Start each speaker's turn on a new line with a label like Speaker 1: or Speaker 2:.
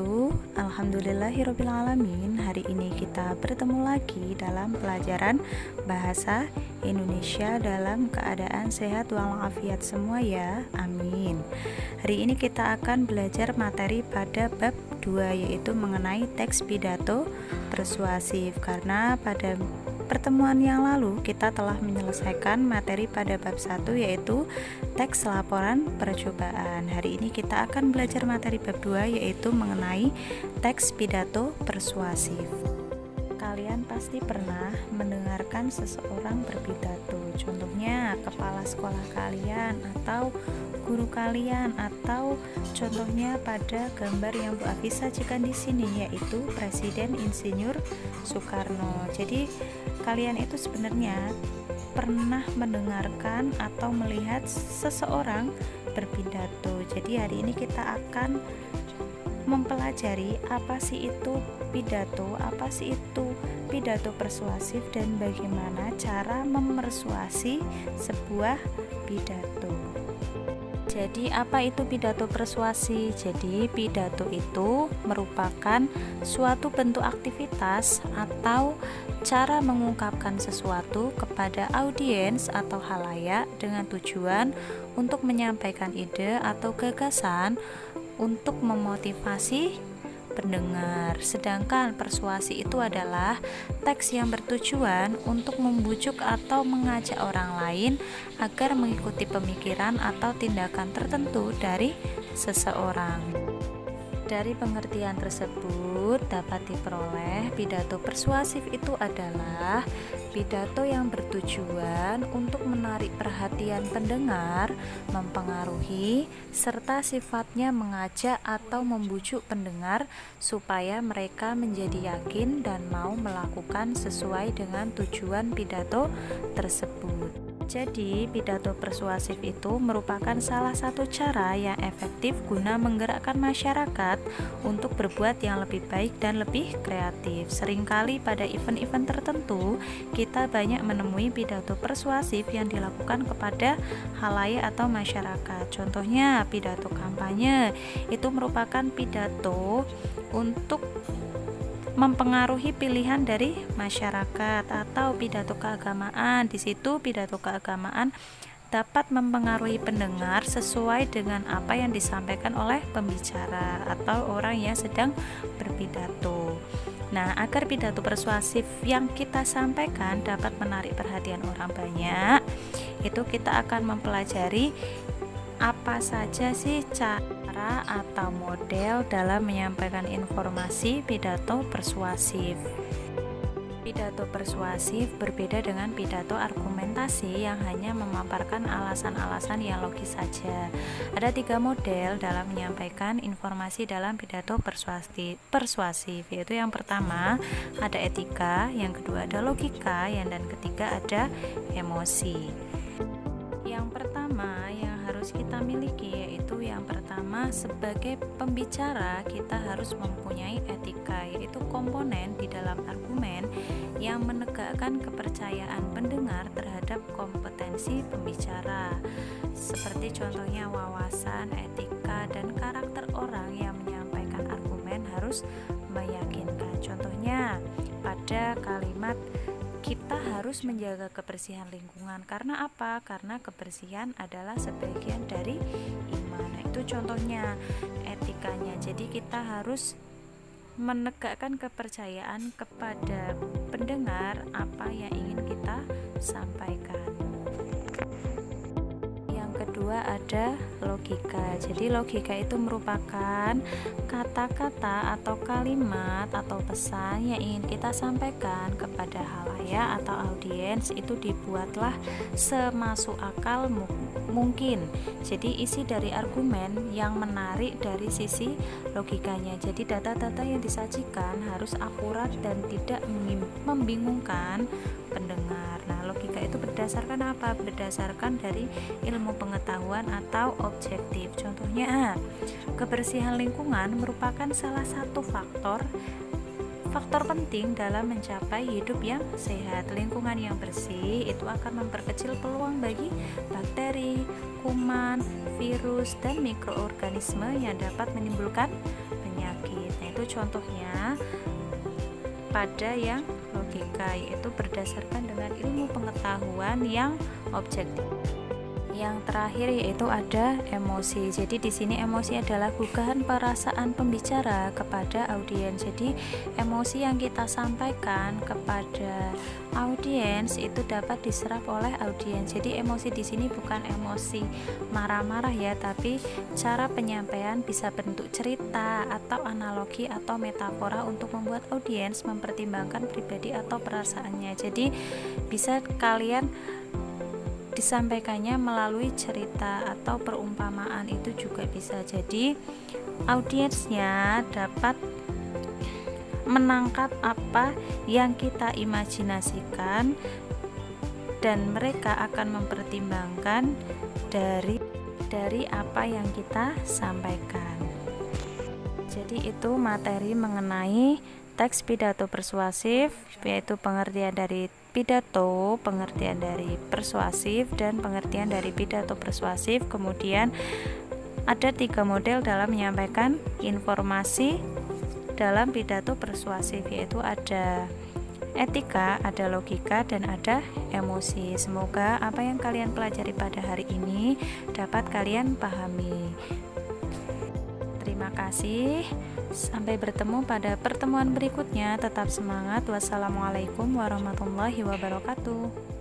Speaker 1: wabarakatuh. Alhamdulillahirrabbilalamin. Hari ini kita bertemu lagi dalam pelajaran Bahasa Indonesia dalam keadaan sehat walafiat semua ya, amin. Hari ini kita akan belajar materi pada bab 2, yaitu mengenai teks pidato persuasif. Karena pada pertemuan yang lalu kita telah menyelesaikan materi pada bab 1, yaitu teks laporan percobaan. Hari ini kita akan belajar materi bab 2, yaitu mengenai teks pidato persuasif. Kalian pasti pernah mendengarkan seseorang berpidato, contohnya kepala sekolah kalian atau guru kalian, atau contohnya pada gambar yang Bu Afi sajikan di sini, yaitu Presiden Insinyur Soekarno. Jadi kalian itu sebenarnya pernah mendengarkan atau melihat seseorang berpidato. Jadi hari ini kita akan mempelajari apa sih itu pidato, apa sih itu pidato persuasif, dan bagaimana cara memersuasi sebuah pidato. Jadi apa itu pidato persuasi? Jadi pidato itu merupakan suatu bentuk aktivitas atau cara mengungkapkan sesuatu kepada audiens atau halayak dengan tujuan untuk menyampaikan ide atau gagasan untuk memotivasi pendengar. Sedangkan persuasi itu adalah teks yang bertujuan untuk membujuk atau mengajak orang lain agar mengikuti pemikiran atau tindakan tertentu dari seseorang. Dari pengertian tersebut dapat diperoleh pidato persuasif itu adalah pidato yang bertujuan untuk menarik perhatian pendengar, mempengaruhi, serta sifatnya mengajak atau membujuk pendengar supaya mereka menjadi yakin dan mau melakukan sesuai dengan tujuan pidato tersebut. Jadi, pidato persuasif itu merupakan salah satu cara yang efektif guna menggerakkan masyarakat untuk berbuat yang lebih baik dan lebih kreatif. Seringkali pada event-event tertentu, kita banyak menemui pidato persuasif yang dilakukan kepada halayak atau masyarakat. Contohnya, pidato kampanye itu merupakan pidato untuk mempengaruhi pilihan dari masyarakat, atau pidato keagamaan. Di situ pidato keagamaan dapat mempengaruhi pendengar sesuai dengan apa yang disampaikan oleh pembicara atau orang yang sedang berpidato. Nah, agar pidato persuasif yang kita sampaikan dapat menarik perhatian orang banyak, itu kita akan mempelajari apa saja sih cara atau model dalam menyampaikan informasi pidato persuasif. Pidato persuasif berbeda dengan pidato argumentasi yang hanya memaparkan alasan-alasan yang logis saja. Ada 3 model dalam menyampaikan informasi dalam pidato persuasif, yaitu yang pertama ada etika, yang kedua ada logika, dan ketiga ada emosi. Yang pertama yang harus kita miliki yaitu yang pertama, sebagai pembicara kita harus mempunyai etika, yaitu komponen di dalam argumen yang menegakkan kepercayaan pendengar terhadap kompetensi pembicara, seperti contohnya wawasan, etika, dan karakter orang yang menyampaikan argumen harus meyakinkan. Contohnya pada kalimat kita harus menjaga kebersihan lingkungan. Karena apa? Karena kebersihan adalah sebagian dari iman. Nah, itu contohnya etikanya. Jadi kita harus menegakkan kepercayaan kepada pendengar apa yang ingin kita sampaikan. Kedua ada logika. Jadi logika itu merupakan kata-kata atau kalimat atau pesan yang ingin kita sampaikan kepada halayak atau audiens itu dibuatlah semasuk akal mungkin. Jadi isi dari argumen yang menarik dari sisi logikanya. Jadi data-data yang disajikan harus akurat dan tidak membingungkan pendengar. Nah, logika itu berdasarkan apa? Berdasarkan dari ilmu pengetahuan atau objektif. Contohnya, kebersihan lingkungan merupakan salah satu faktor penting dalam mencapai hidup yang sehat. Lingkungan yang bersih itu akan memperkecil peluang bagi bakteri, kuman, virus, dan mikroorganisme yang dapat menimbulkan penyakit. yaitu contohnya pada yang logika, yaitu berdasarkan dengan ilmu pengetahuan yang objektif. Yang terakhir yaitu ada emosi. Jadi di sini emosi adalah gugahan perasaan pembicara kepada audiens. Jadi emosi yang kita sampaikan kepada audiens itu dapat diserap oleh audiens. Jadi emosi di sini bukan emosi marah-marah ya, tapi cara penyampaian bisa bentuk cerita atau analogi atau metafora untuk membuat audiens mempertimbangkan pribadi atau perasaannya. Jadi bisa kalian disampaikannya melalui cerita atau perumpamaan, itu juga bisa. Jadi audiensnya dapat menangkap apa yang kita imajinasikan dan mereka akan mempertimbangkan dari apa yang kita sampaikan. Jadi itu materi mengenai teks pidato persuasif, yaitu pengertian dari pidato, pengertian dari persuasif, dan pengertian dari pidato persuasif. Kemudian ada 3 model dalam menyampaikan informasi dalam pidato persuasif, yaitu ada etika, ada logika, dan ada emosi. Semoga apa yang kalian pelajari pada hari ini dapat kalian pahami. Terima kasih. Sampai bertemu pada pertemuan berikutnya. Tetap semangat. Wassalamualaikum warahmatullahi wabarakatuh.